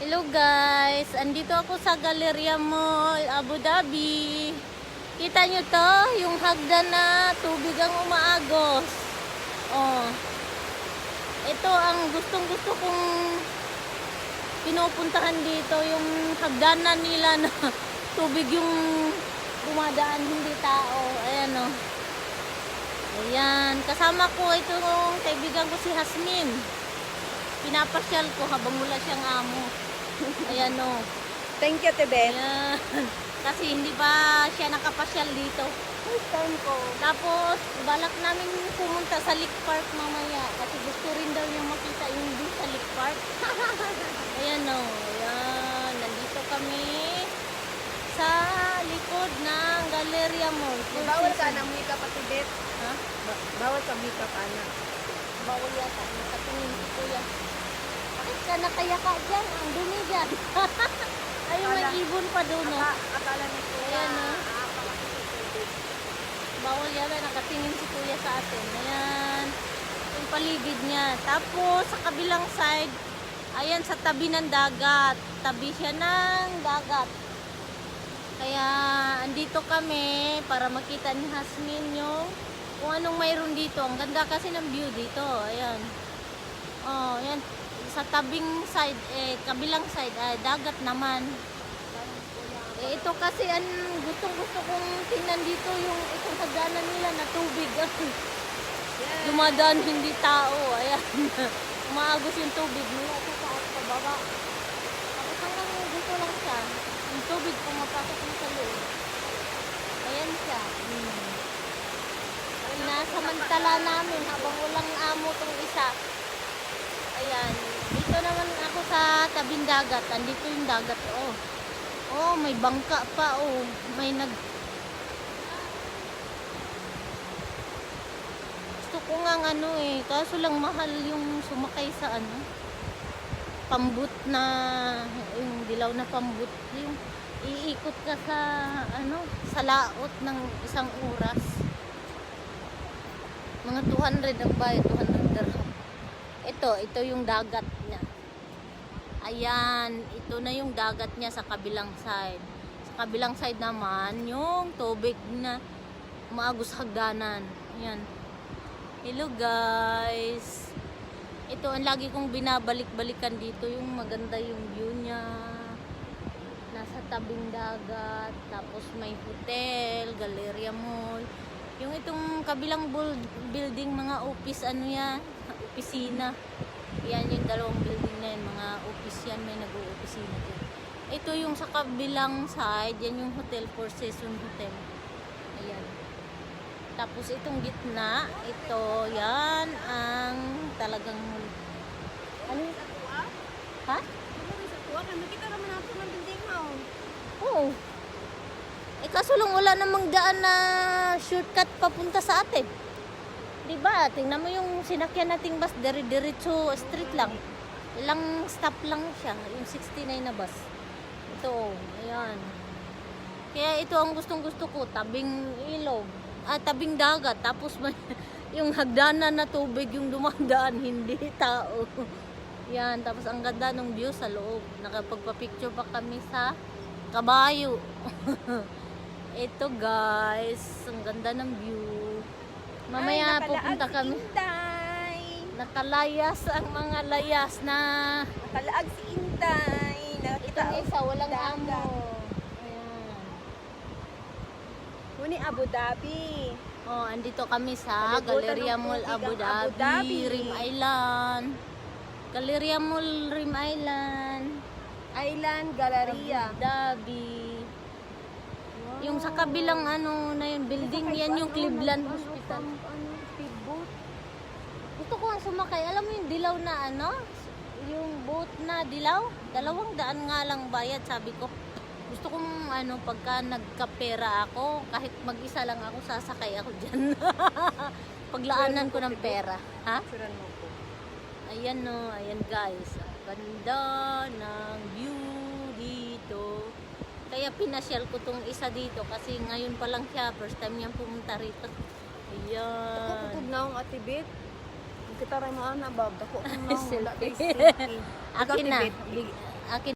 Hello guys, andito ako sa Galleria Mall, Abu Dhabi. Kita nyo to, yung hagdan na tubig ang umaagos. Oh. Ito ang gustong-gusto kong pinupuntahan dito, yung hagdanan nila na tubig yung dumadaan, hindi tao. Ayan oh. Ayan, kasama ko itong kaibigan ko si Hasmin. Pinapasyal ko habang wala siyang amo. Ayan o. Thank you, Tebe. Ayan. Kasi hindi pa siya nakapasyal dito. First time ko. Tapos, balak namin pumunta sa Lake Park mamaya. Kasi gusto rin daw niya makita yung view sa Lake Park. Ayan o. Ayan. Nandito kami sa likod ng Galleria Mall. Bawal ka na makeup at Tibet. Ha? Bawal ka makeup, ana. Bawal yata. Nakatingin si Kuya. Bakit ka nakayaka dyan? Ang dumi dyan. Ayun, may ibon pa doon, no? Akala ni Kuya. Ayan, no? Bawal yata. Nakatingin si Kuya sa atin. Ayan. Yung paligid niya. Tapos, sa kabilang side, ayan, sa tabi ng dagat. Tabi siya ng dagat. Kaya, andito kami para makita ni Hasmin yung kung anong mayroon dito. Ang ganda kasi ng view dito. Ayan. Oh, ayan. Sa tabing side, kabilang side, dagat naman. Ito kasi ang gustong-gusto kong tingnan dito yung itong hagdanan nila na tubig. Dumadaan, hindi tao. Ayan. Umaagos yung tubig mula sa taas sa baba. Tapos hanggang dito lang siya. Yung tubig pumapasok mo sa loob. Ayan siya. Sinasamantala namin habang walang amo tong isa. Ayan. Dito naman ako sa tabing dagat. Andito yung dagat. Oh. Oh, may bangka pa. Oh. May Gusto ko nga kaso lang mahal yung sumakay sa pambut na, yung dilaw na pambut. Yung iikot ka sa laot ng isang oras. Mga 200 ang bayad, 200 dirham. Ito yung dagat niya. Ayan, ito na yung dagat niya sa kabilang side. Sa kabilang side naman, yung tubig na umaagos hagdanan. Ayan. Hello guys. Ito ang lagi kong binabalik-balikan dito, yung maganda yung view niya. Nasa tabing dagat, tapos may hotel, Galleria Mall. Yung itong kabilang building, mga office, opisina. Yan yung dalawang building na yun, mga office yan, may nag-o-opisina dyan. Ito yung sa kabilang side, yan yung hotel, Four Seasons Hotel. Ayan. Tapos itong gitna, ito, yan ang talagang ano? Ha? Nakita naman natin ng building mo. Oo. Kaso lang wala namang daan na shortcut papunta sa atin. Diba? Tingnan mo yung sinakyan nating bus, diretso street lang. Ilang stop lang siya, yung 69 na bus. Ito, ayan. Kaya ito ang gustong-gusto ko, tabing ilog, tabing dagat, tapos may yung hagdanan na tubig yung dumadaan, hindi tao. Yan, tapos ang ganda ng view sa loob. Nakapagpa-picture pa kami sa kabayo. Ito guys, ang ganda ng view. Mamaya pupunta kami. Nakalayas ang mga layas na. Nakalaag si Inday. Itong isa, walang amo. Ayan. Huni Abu Dhabi. Oh, andito kami sa Palibutan Galleria ng Mall tubig Abu ang Abu Dhabi, Dhabi. Rim Island. Galleria Mall Rim Island. Island Galleria. Abu Dhabi. Yung sa kabilang na yun, building, yan yung Cleveland Hospital. Speedboat. Gusto ko ang sumakay. Alam mo yung dilaw na yung boat na dilaw? 200 nga lang bayad, sabi ko. Gusto kong pagka nagkapera ako, kahit mag-isa lang ako, sasakay ako dyan. Paglaanan ko ng pera. Ha? Suran mo po. Ayan ayan guys. Ang ganda ng view dito. Kaya pinasyal ko tong isa dito kasi ngayon pa lang siya, first time niyang pumunta rito. Ayan. Ako na akong atibit. Kita rin mo na bab. Ako na Selfie. selfie. Akin na. Akin